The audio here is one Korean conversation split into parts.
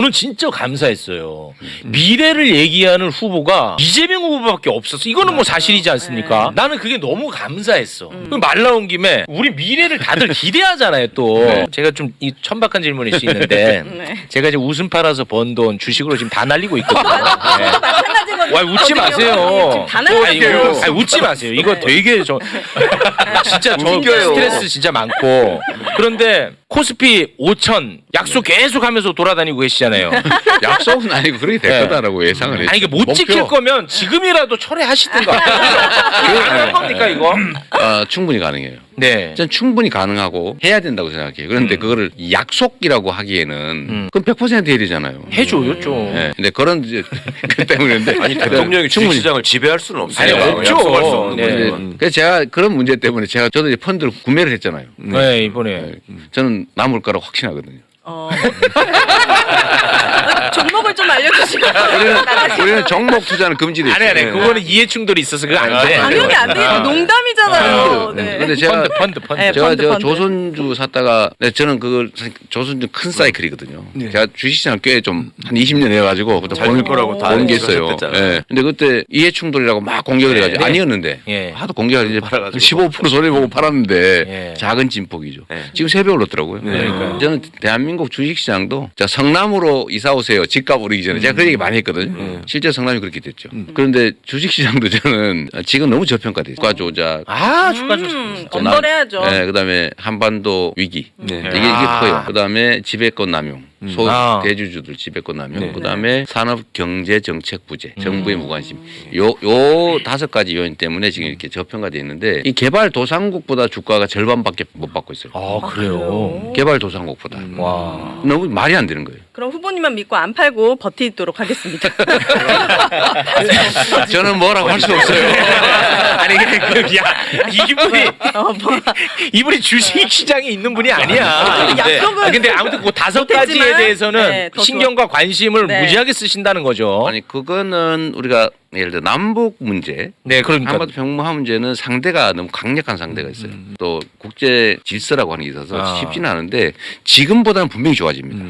저는 진짜 감사했어요. 미래를 얘기하는 후보가 이재명 후보밖에 없었어. 이거는 뭐 사실이지 않습니까? 나는 그게 너무 감사했어. 말 나온 김에 우리 미래를 다들 기대하잖아요. 또 제가 좀 이 천박한 질문일 수 있는데 제가 이제 웃음 팔아서 번 돈 주식으로 지금 다 날리고 있거든요. 마찬가지거든요. 와, 웃지 마세요. 지금 다 날렸어요. 아니, 웃지 마세요. 이거 되게 진짜 저 스트레스 진짜 많고. 그런데 코스피 5천 약속 계속 하면서 돌아다니고 계시잖아요. 약속은 아니고 그렇게 될 거다라고 예상을 했죠. 아니 이게 못 지킬 거면 지금이라도 철회하시든가. 가능한 겁니까 이거? 충분히 가능해요. 네. 전 충분히 가능하고 해야 된다고 생각해요. 그런데 그거를 약속이라고 하기에는 그건 100% 해야 되잖아요. 해줘요 좀. 네. 근데 그런 이제 그 때문인데 아니 대통령이 주식시장을 지배할 수는 없어요. 아니, 없죠. 약속할 수 없는 네. 거예요. 그래서 제가 그런 문제 때문에 저도 이제 펀드를 구매를 했잖아요. 네 이번에. 저는 남을 거라고 확신하거든요. 종목을 좀 알려주시고. 우리는 종목 투자는 금지돼 있어요. 아니 그거는 이해 충돌이 있어서 그거 안 돼. 당연히 안 돼요. 농담이잖아요. 네. 근데 제가 펀드. 네, 제가 펀드. 조선주 샀다가 저는 그걸 조선주 큰 사이클이거든요. 제가 주식시장 꽤 좀 한 20년 해가지고 잘 될 거라고 다 보는 게 있어요. 하셨댔잖아요. 예. 근데 그때 이해 충돌이라고 막 공격을 해가지고 네. 아니었는데 예. 하도 공격을 이제 팔아가지고. 15% 손해보고 팔았는데 예. 작은 진폭이죠. 네. 지금 3배 올랐더라고요. 그러니까요. 저는 대한민국 주식시장도 자, 성남으로 이사 오세요. 집값 오르기 전에 제가 그 얘기 많이 했거든요. 실제 성남이 그렇게 됐죠. 그런데 주식시장도 저는 지금 너무 저평가돼. 주가 조작. 주가 좋습니다. 엄벌해야죠. 네, 그다음에 한반도 위기. 이게 커요. 그다음에 지배권 남용. 대주주들 지배권 남용. 그다음에 산업 경제 정책 부재. 정부의 무관심. 요 5가지 요인 때문에 지금 이렇게 저평가돼 있는데 이 개발도상국보다 주가가 절반밖에 못 받고 있어요. 그래요. 개발도상국보다. 와. 너무 말이 안 되는 거예요. 그럼 후보님만 믿고 안 팔고 버티도록 하겠습니다. 저는 뭐라고 할 수 없어요. 아니 이분이 주식 시장에 있는 분이 아니야. 약속은 근데 아무튼 그 5가지에 못했지만, 대해서는 네, 더 신경과 관심을 네. 무지하게 쓰신다는 거죠. 아니 그거는 우리가 예를 들어 남북 문제, 네, 그러니까. 한반도 평화 문제는 상대가 너무 강력한 상대가 있어요. 또 국제 질서라고 하는 게 있어서 쉽지는 않은데 지금보다는 분명히 좋아집니다.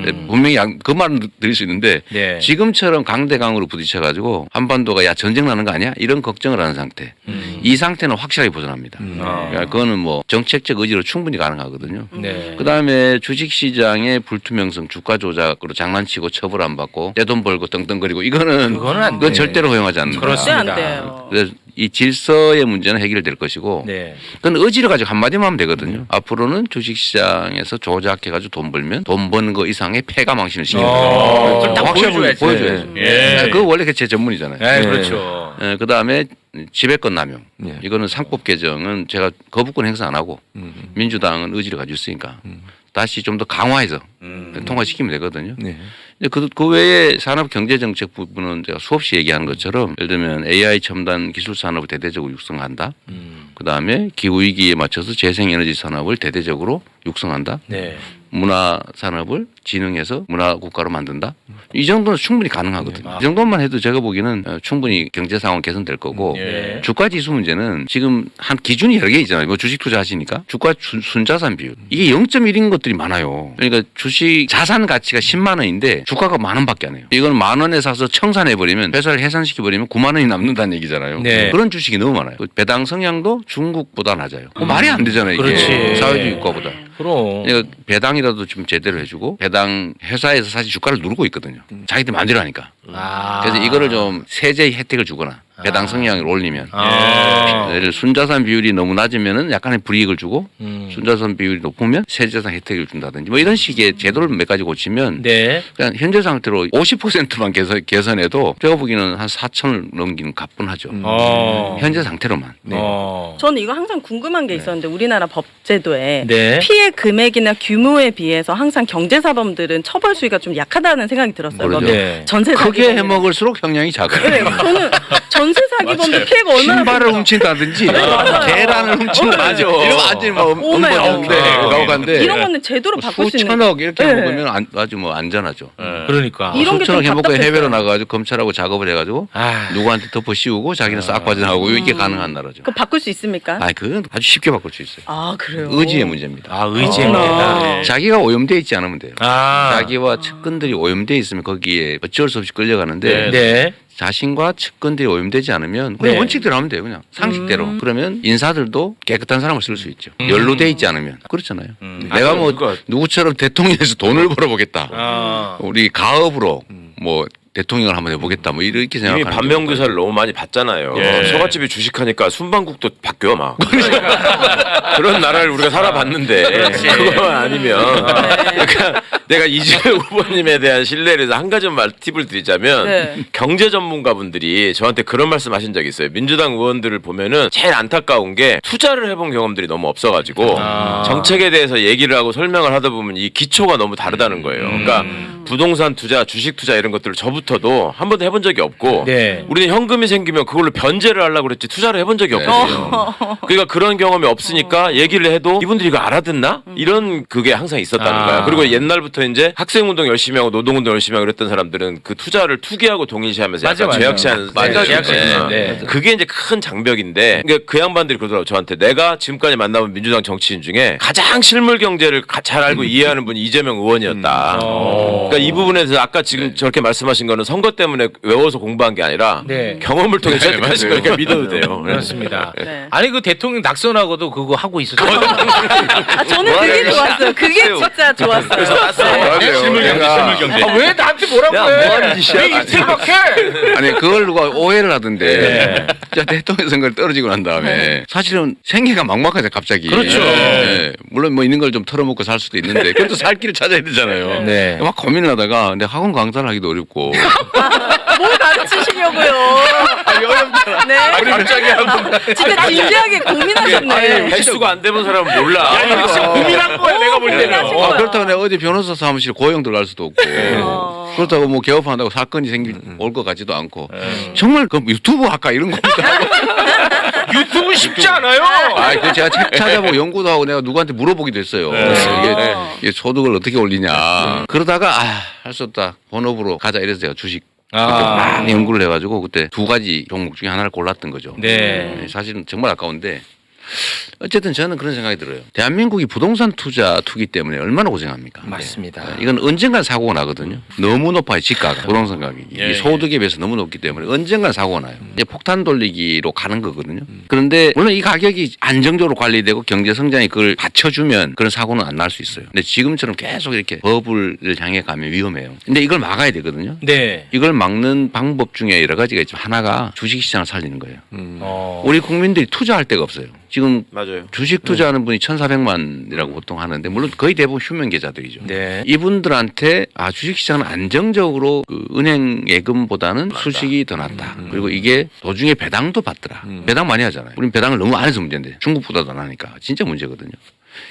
네, 분명히 그 말은 드릴 수 있는데 네. 지금처럼 강대강으로 부딪혀가지고 한반도가 야 전쟁 나는 거 아니야? 이런 걱정을 하는 상태. 이 상태는 확실하게 벗어납니다. 그러니까 그거는 뭐 정책적 의지로 충분히 가능하거든요. 네. 그다음에 주식시장의 불투명성, 주가 조작으로 장난치고 처벌 안 받고 내 돈 벌고 떵떵거리고 이거는 그거는 안 그건 돼. 절대로 허용하지 않는다. 그렇습니다. 안 돼요. 그래서 이 질서의 문제는 해결될 것이고 네. 그건 의지를 가지고 한마디만 하면 되거든요. 앞으로는 주식시장에서 조작해가지고 돈 벌면 돈 버는 거 이상의 패가 망신을 시키는 거예요. 그걸 딱 확실하게 보여줘야지. 보여줘야죠. 예. 그거 원래 제 전문이잖아요. 네, 그렇죠. 그다음에 지배권 남용. 이거는 상법 개정은 제가 거부권 행사 안 하고 민주당은 의지를 가지고 있으니까 다시 좀 더 강화해서 통과시키면 되거든요. 근데 그 외에 산업 경제 정책 부분은 제가 수없이 얘기하는 것처럼 예를 들면 AI 첨단 기술 산업을 대대적으로 육성한다. 그다음에 기후 위기에 맞춰서 재생 에너지 산업을 대대적으로 육성한다. 네. 문화 산업을 진흥해서 문화 국가로 만든다. 이 정도는 충분히 가능하거든요. 이 정도만 해도 제가 보기에는 충분히 경제 상황 개선될 거고 예. 주가 지수 문제는 지금 한 기준이 여러 개 있잖아요. 뭐 주식 투자하시니까 주가 순자산 비율 이게 0.1인 것들이 많아요. 그러니까 주식 자산 가치가 10만 원인데 주가가 10,000원밖에 안 해요. 이건 10,000원에 사서 청산해 버리면 회사를 해산시켜 버리면 9만 원이 남는다는 얘기잖아요. 네. 그런 주식이 너무 많아요. 배당 성향도 중국보다 낮아요. 말이 안 되잖아요. 이게 그렇지. 사회주의 국가보다. 그럼. 그러니까 배당이라도 좀 제대로 해주고 배당 회사에서 사실 주가를 누르고 있거든요. 자기들 마음대로 하니까. 그래서 이거를 좀 세제 혜택을 주거나 배당 성향을 올리면 예를 들어 순자산 비율이 너무 낮으면은 약간의 불이익을 주고 순자산 비율이 높으면 세제상 혜택을 준다든지 뭐 이런 식의 제도를 몇 가지 고치면 네. 그냥 현재 상태로 50%만 개선해도 제가 보기에는 한 4천을 넘기는 가뿐하죠. 현재 상태로만. 저는 이거 항상 궁금한 게 있었는데 우리나라 법제도에 네. 피해 금액이나 규모에 비해서 항상 경제사범들은 처벌 수위가 좀 약하다는 생각이 들었어요. 그러죠. 뭐 네. 전세 크게 사기범이나. 해먹을수록 형량이 작아요. 네, 전세 사기범도 맞아요. 피해가 얼마나 신발을 훔친다든지 계란을 훔친다든지 맞아. 이런 완전히 뭐 오메. 가혹한데 이런 거는 제도로 바꿀 수 있는 수천억 이렇게 네. 먹으면 아주 뭐 안전하죠. 그러니까. 이런 게 수천억 좀 해먹고 답답했어요. 해외로 나가가지고 검찰하고 작업을 해가지고 아. 누구한테 덮어 씌우고 자기는 싹 빠져나가고 이게 가능한 나라죠. 그거 바꿀 수 있습니까? 아, 그건 아주 쉽게 바꿀 수 있어요. 아 그래요. 의지의 문제입니다. 아, 의지의 그렇구나. 문제다. 네. 자기가 오염돼 있지 않으면 돼요. 아. 자기와 측근들이 오염돼 있으면 거기에 어쩔 수 없이 끌려가는데 네. 자신과 측근들이 오염되지 않으면 그냥 네. 원칙대로 하면 돼요. 그냥 상식대로. 그러면 인사들도 깨끗한 사람을 쓸 수 있죠. 연루돼 있지 않으면. 그렇잖아요. 내가 뭐 누구처럼 대통령에서 돈을 벌어보겠다. 아. 우리 가업으로 뭐 대통령을 한번 해보겠다. 뭐 이렇게 이미 생각하는 반면교사를 너무 많이 봤잖아요. 예. 처갓집이 주식하니까 순방국도 바뀌어 막. 그런 나라를 우리가 살아봤는데 그거 아니면 그러니까 내가 이재명 후보님에 대한 신뢰를 해서 한 가지만 팁을 드리자면 네. 경제 전문가분들이 저한테 그런 말씀하신 적이 있어요. 민주당 의원들을 보면은 제일 안타까운 게 투자를 해본 경험들이 너무 없어가지고 정책에 대해서 얘기를 하고 설명을 하다 보면 이 기초가 너무 다르다는 거예요. 그러니까 부동산 투자, 주식 투자 이런 것들을 저부터도 한 번도 해본 적이 없고 네. 우리는 현금이 생기면 그걸로 변제를 하려고 그랬지 투자를 해본 적이 없거든요. 그러니까 그런 경험이 없으니까 얘기를 해도 이분들이 이거 알아듣나? 이런 그게 항상 있었다는 아. 거야. 그리고 옛날부터 이제 학생운동 열심히 하고 노동운동 열심히 하고 그랬던 사람들은 그 투자를 투기하고 동일시하면서 맞아, 약간 맞아. 죄악시하는 맞아, 생각이 죄악시하는, 있어요. 네. 그게 이제 큰 장벽인데 그러니까 그 양반들이 그러더라고 저한테 내가 지금까지 만나본 민주당 정치인 중에 가장 실물 경제를 잘 알고 이해하는 분이 이재명 의원이었다. 그러니까 이 부분에서 아까 지금 저렇게 말씀하신 거는 선거 때문에 외워서 공부한 게 아니라 네. 경험을 통해 설득하신 거니까 믿어도 돼요. 그렇습니다. 네. 아니 그 대통령 낙선하고도 그거 하고 있었어요. 아 저는 그게 좋았어요. 그게 진짜 좋았어요. 네. 실물 경제. 아, 왜 나한테 뭐라고 야, 해? 뭐 하는 짓이야? 왜 이틀밖에? 아니 그걸 누가 오해를 하던데 네. 진짜 대통령 선거를 떨어지고 난 다음에 사실은 생계가 막막하죠 갑자기. 그렇죠. 네. 물론 뭐 있는 걸 좀 털어먹고 살 수도 있는데 그래도 살 길을 찾아야 되잖아요. 네. 막 고민을 하다가 근데 학원 강사를 하기도 어렵고 뭘 가르치시려고요? 아니 어렵잖아. 네. 갑자기 하고. 진짜 진지하게 고민하셨네. 횟수가 안 되는 사람은 몰라. 이거 지금 고민한 거야 내가 볼 때는. 고민하신 거야. 그렇다고 내가 어디 변호사 사무실 고용 들어갈 수도 없고 그렇다고 뭐 개업한다고 사건이 올 것 같지도 않고 정말 그 유튜브 할까 이런 겁니다. 유튜브 쉽지 않아요. 아, 그 제가 책 찾아보고 연구도 하고 내가 누구한테 물어보기도 했어요. 이게 소득을 어떻게 올리냐. 그러다가 할 수 없다. 본업으로 가자 이래서 제가 주식 그때 막 연구를 해가지고 그때 두 가지 종목 중에 하나를 골랐던 거죠. 네. 사실은 정말 아까운데 어쨌든 저는 그런 생각이 들어요. 대한민국이 부동산 투자 투기 때문에 얼마나 고생합니까? 맞습니다. 이건 언젠간 사고가 나거든요. 너무 높아요 지가가 부동산 가격이 예, 이 소득에 비해서 너무 높기 때문에 언젠간 사고가 나요. 이제 폭탄 돌리기로 가는 거거든요. 그런데 물론 이 가격이 안정적으로 관리되고 경제 성장이 그걸 받쳐주면 그런 사고는 안 날 수 있어요. 근데 지금처럼 계속 이렇게 법을 향해 가면 위험해요. 근데 이걸 막아야 되거든요. 네. 이걸 막는 방법 중에 여러 가지가 있지만 하나가 주식시장을 살리는 거예요. 어. 우리 국민들이 투자할 데가 없어요. 지금 맞아요. 주식 투자하는 분이 1,400만이라고 보통 하는데 물론 거의 대부분 휴면 계좌들이죠. 네. 이분들한테 주식시장은 안정적으로 그 은행 예금보다는 수식이 더 낫다. 그리고 이게 도중에 배당도 받더라. 배당 많이 하잖아요. 우린 배당을 너무 안 해서 문제인데 중국보다도 안 하니까 진짜 문제거든요.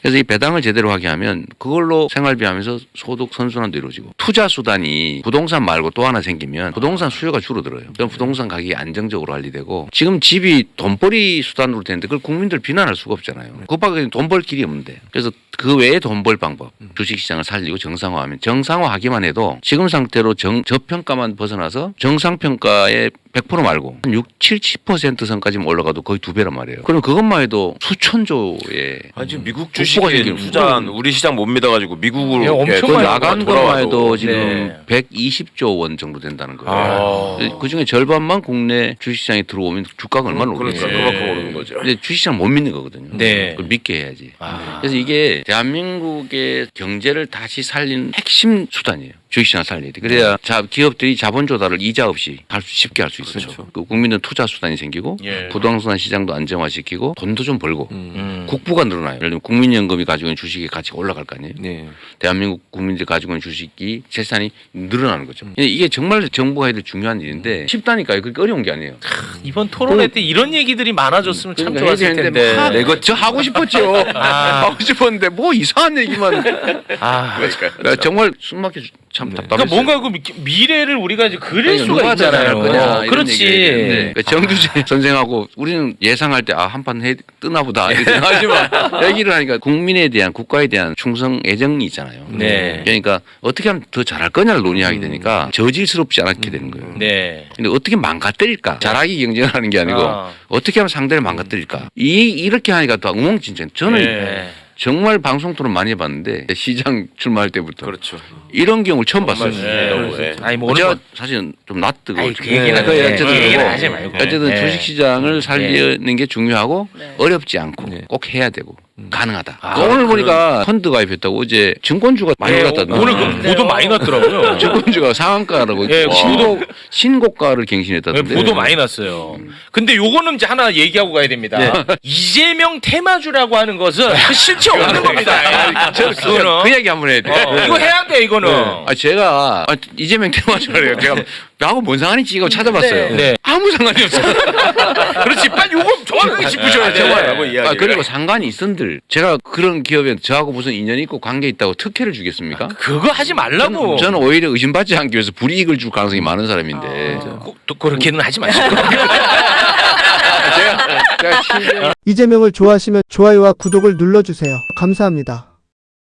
그래서 이 배당을 제대로 하게 하면 그걸로 생활비하면서 소득 선순환도 이루어지고 투자 수단이 부동산 말고 또 하나 생기면 부동산 수요가 줄어들어요. 그럼 부동산 가격이 안정적으로 관리되고 지금 집이 돈벌이 수단으로 되는데 그걸 국민들 비난할 수가 없잖아요. 그밖에 돈 벌 길이 없는데. 그래서 그 외에 돈 벌 방법 주식시장을 살리고 정상화하면 정상화하기만 해도 지금 상태로 저평가만 벗어나서 정상평가의 100% 말고 한 70% 선까지만 올라가도 거의 2배란 말이에요. 그럼 그것만 해도 수천조의 아니 지금 미국 복구가 주식에 생기는 투자한 우리 시장 못 믿어가지고 미국으로 예, 엄청 이렇게 그 많이 나간 돌아와도 것만 해도 지금 네. 120조 원 정도 된다는 거예요. 아. 그 중에 절반만 국내 주식시장에 들어오면 주가가 얼마나 그러니까 오르겠어요. 그만큼 오르는 거죠. 근데 주식시장 못 믿는 거거든요. 네. 그걸 믿게 해야지. 아. 그래서 이게 대한민국의 경제를 다시 살리는 핵심 수단이에요. 주식시장 살려야 돼. 그래야 기업들이 자본 조달을 이자 없이 쉽게 할 수 있어요. 그렇죠. 그 국민은 투자 수단이 생기고 예. 부동산 시장도 안정화시키고 돈도 좀 벌고 국부가 늘어나요. 예를 들면 국민연금이 가지고 있는 주식의 가치가 올라갈 거 아니에요. 네. 대한민국 국민들이 가지고 있는 주식이 재산이 늘어나는 거죠. 이게 정말 정부가 해야 될 중요한 일인데 쉽다니까요. 그렇게 어려운 게 아니에요. 이번 토론회 때 이런 얘기들이 많아졌으면 참 그러니까 좋았을 해야 되는데 텐데. 내가 저 하고 싶었죠. 하고 싶었는데 뭐 이상한 얘기만. 아. 나 정말 숨막혀 참 그러니까 답답했어요. 뭔가 그 미래를 우리가 이제 그릴 그러니까 수가 누가 있잖아요. 잘할 거냐, 이런 그렇지. 얘기를 했는데 그 정두재 선생하고 우리는 예상할 때 한판 뜨나 보다 이렇게 생각하지만 얘기를 하니까 국민에 대한 국가에 대한 충성 애정이 있잖아요. 네. 그러니까 어떻게 하면 더 잘할 거냐를 논의하게 되니까 저질스럽지 않게 되는 거예요. 네. 근데 어떻게 망가뜨릴까? 잘하기 경쟁하는 게 아니고 아. 어떻게 하면 상대를 망가뜨릴까? 이렇게 하니까 또 엉망진창. 저는 네. 정말 방송 토론 많이 해봤는데 시장 출마할 때부터 그렇죠. 이런 경우를 처음 봤어요. 네, 너무, 네. 아니 뭐 제가 오늘 사실은 좀 낯뜨고 아이, 그 얘기는 네. 네. 어쨌든 그 얘기는 그러고 하지 말고. 어쨌든 네. 주식시장을 살리는 게 중요하고 네. 어렵지 않고 꼭 해야 되고 가능하다. 아, 오늘 보니까 펀드 가입했다고 어제 증권주가 많이 네, 올랐다던데. 오늘 그 보도 많이 났더라고요. 증권주가 상한가라고 네, 신고가를 네, 갱신했다던데. 보도 많이 났어요. 근데 요거는 이제 하나 얘기하고 가야 됩니다. 이재명 테마주라고 하는 것은 그 실체 없는 겁니다. 그거는 그 얘기 한번 해야 돼. 이거 해야 돼 이거는. 제가 이재명 테마주래요. 제가 나하고 뭔 상관이 있지? 이거 찾아봤어요. 네. 아무 상관이 없어요. 그렇지. 빨리 요거 정확하게 짚으셔야 돼. 정말라고 이야기를. 그리고 상관이 있은들 제가 그런 기업에 저하고 무슨 인연이 있고 관계 있다고 특혜를 주겠습니까? 그거 하지 말라고. 저는 오히려 의심받지 않기 위해서 불이익을 줄 가능성이 많은 사람인데 또 그렇게는 하지 마시고. 제가 이재명을 좋아하시면 좋아요와 구독을 눌러주세요. 감사합니다.